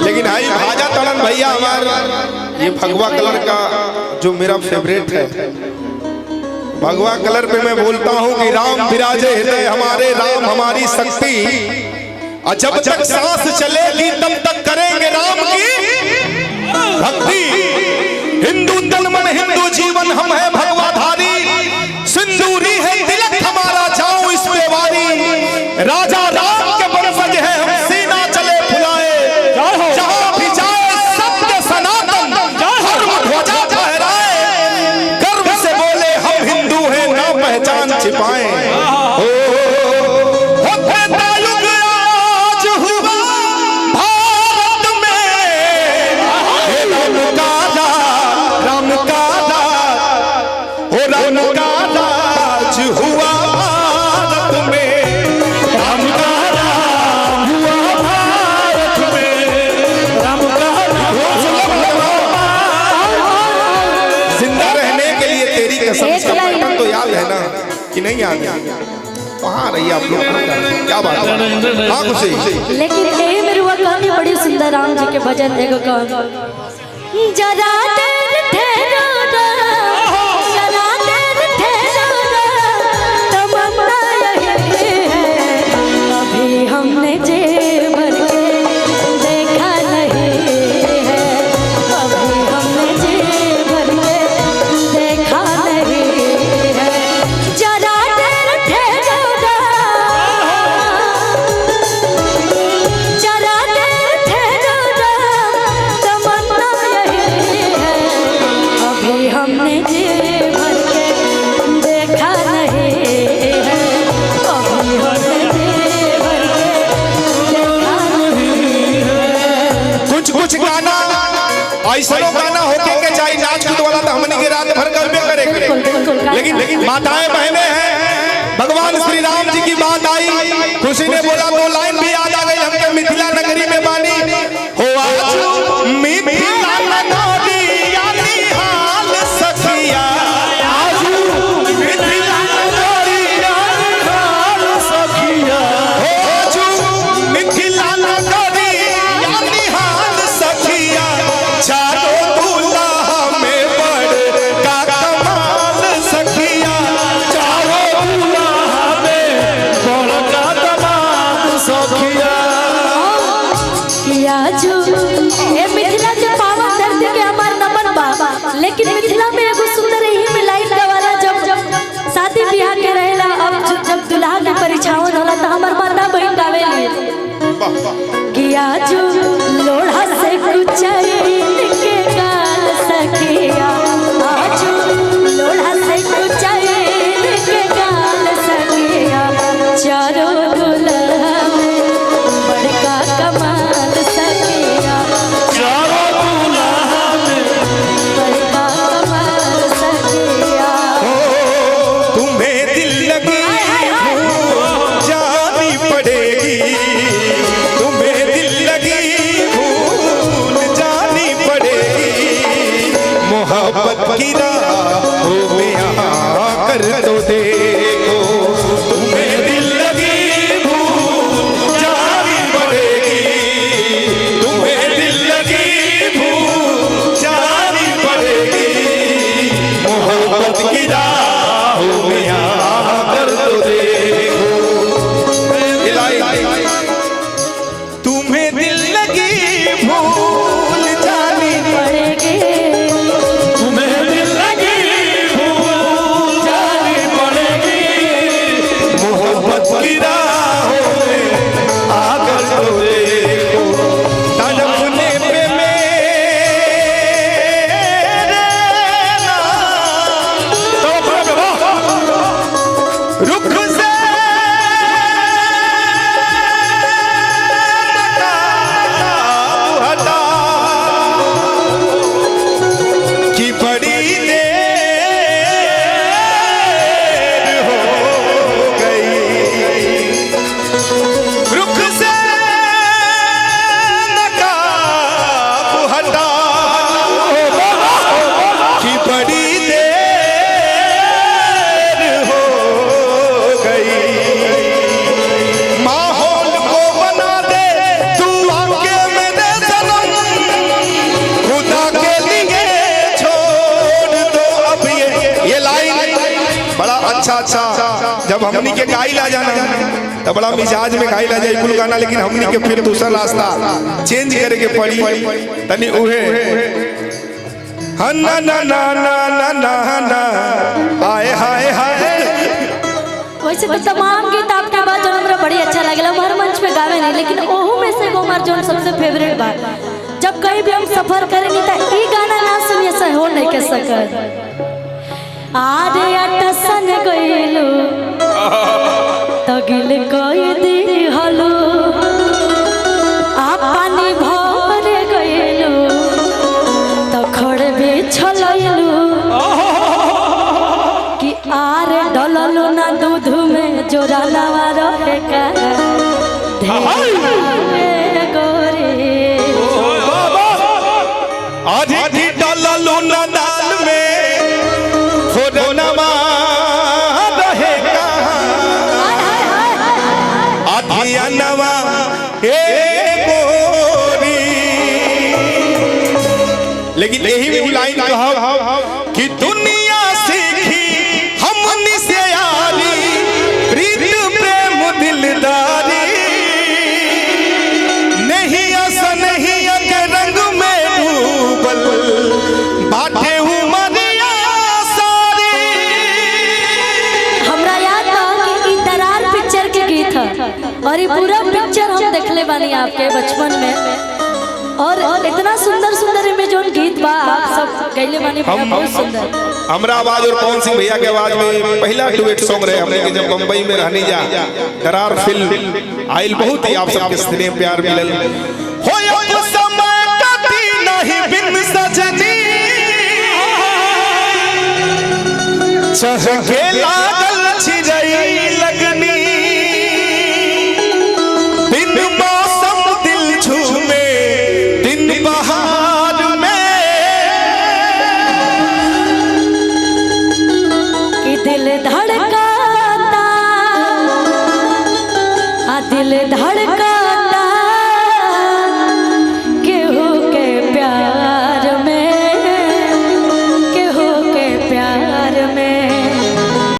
लेकिन भाई भाजा तड़न भैया हमार ये भगवा कलर का जो मेरा फेवरेट है, भगवा कलर पे मैं बोलता हूँ कि राम विराजे हृदय हमारे, राम हमारी शक्ति, और जब तक सांस चलेगी तब तक करेंगे राम की भक्ति। हिंदू तन मन हिंदू जीवन हम है भगवाधारी, सिंदूरी है तिलक हमारा जाऊं इस पे वारी, राजा राम के वंशज है हम सीना चले फुलाए, जहां भी जाए सत्य सनातन धर्म ध्वजा फहराए, गर्व से बोले हम हिंदू हैं ना पहचान छिपाए। तो याद है ना कि नहीं याद? वहाँ रही आप लोग, क्या बात है? हाँ खुशी। लेकिन ये मेरी वो कहानी बड़ी सुंदर, राम जी के भजन देखो कौन जरा देर ठहरो ना, जरा देर ठहरो ना, तमन्ना यही है अभी हमने जेब भर के देखा नहीं है, अभी हमने जेब भर के देखा नहीं है, जरा देर ठहरो ना, जरा देर ठहरो ना, तमन्ना यही है अभी हमने जेब भर के देखा नहीं है, अभी हमने जेब भर के देखा नहीं है। कुछ गाना ऐसा गाना होके के चाहिए नाच कूद वाला तो हमने के रात भर गलबे करे, लेकिन माताएं बहनें हैं, भगवान श्री राम जी की बात आई, खुशी ने बोला तो लाइन भी याद आ गई हमके, मिथिला नगरी में बानी हो आज मिथिला नगरी यानी हाल सखिया, आज मिथिला नगरी यानी हाल सखिया, हो आज मिथिला नगरी यानी हाल सखिया, चारों दूल्हा में बड़ का कमाल सखिया, चारों दूल्हा में बड़ का कमाल सखिया। किया जो ये मिथिला के पावन धरती के हमार नमन बा, लेकिन मिथिला में एगो सुंदर ही मिलाई वाला जब शादी ब्याह के रहेला, अब जब दुल्हा के परीक्षावन होला तो हमार माता बहन गावेली किया जो लोढ़ा से कुचैन के गाल सखिया, आज लोढ़ा से कुचैन के गाल सखिया, चारों दुल्हा में बड़का कमाल सखिया, चारों दूल्हा में बड़का कमाल सखिया। तुम्हें दिल लगी भूल जानी पड़ेगी, तुम्हें दिल लगी भूल जानी पड़ेगी, मोहब्बत की राहों में आकर तो देखो, तुम्हें दिल लगी भूल जानी पड़ेगी, तुम्हें दिल लगी भूल जानी पड़ेगी, मोहब्बत की राहों में आकर तो देखो। तुम्हें दिल लगी भूल जानी पड़ेगी तुम्हें दिल अच्छा जब हमनी के गाई ला जाना तो बड़ा मिजाज में गाई ला जाए कुल गाना, लेकिन हमनी के फिर दूसरा रास्ता चेंज करे के पड़ी तनी उहे ना ना ना ना ना ना ना आए हाय हाय। वैसे तो तमाम गीत आपके बाद जो हमरा बड़ी अच्छा लगला, हर मंच पे गावे नहीं, लेकिन ओहू में से वो हमार जो सबसे फेवरेट बात, जब कहीं भी हम सफर करेंगे तो ई गाना ना सुनिए से हो नहीं के सकत। आरे अटसन गइलू तगिल कोई दी हलो, आ पानी भर गइलू तो खड़े बिछलइलू, कि आरे डललू ना दूध में जोरा नवा रहे का गोरे, आधी डललू ना दाल में फोरनमा रहेगा, आधी नवा ए गोरी। लेकिन यही में लाइन कहा कि दुनिया सीखी हमनी से यारी, प्रीत प्रेम दिलदारी, नहीं ऐसा नहीं के रंग में डूबल बाटे उमरिया सारी। हमरा याद बा कि ई दरार पिक्चर के गीत है, और ये पूरा पिक्चर हम देखले बानी आपके बचपन में, और इतना सुंदर सुंदर में जो गीत बा आप सब गैले बानी, बहुत सुंदर। हमरा आवाज और पवन सिंह भैया के आवाज में पहला डुएट सॉन्ग रहे हमने के, जब मुंबई में रहने जा दरार फिल्म आइल, बहुत ही आप सबके स्नेह प्यार मिलल। हो यो समय कटी नहीं बिन सजनी, चहके लागल छिरई लगनी, बिन मौसम दिल झूमे दिन बहार में, कि दिल धड़काता, आ दिल धड़काता